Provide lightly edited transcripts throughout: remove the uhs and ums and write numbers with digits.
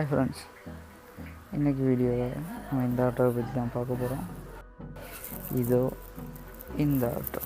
Hi friends, இன்னைக்கு வீடியோவில் நம்ம இந்த ஆட்டோவை பற்றி தான் பார்க்க போகிறோம். இதோ இந்த ஆட்டோ.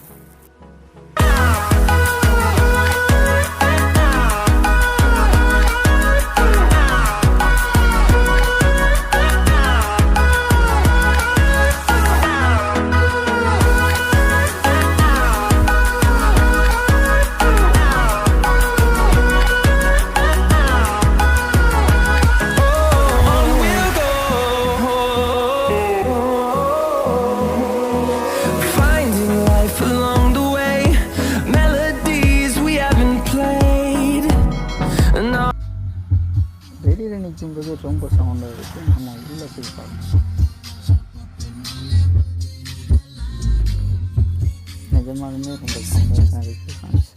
வெளியில் நிற்கும்போது ரொம்ப சவுண்டாக இருக்குது. நம்ம உள்ளே போய் பார்க்கணும். நிஜமாலுமே ரொம்ப சந்தோஷம் இருக்குது ஃப்ரெண்ட்ஸ்.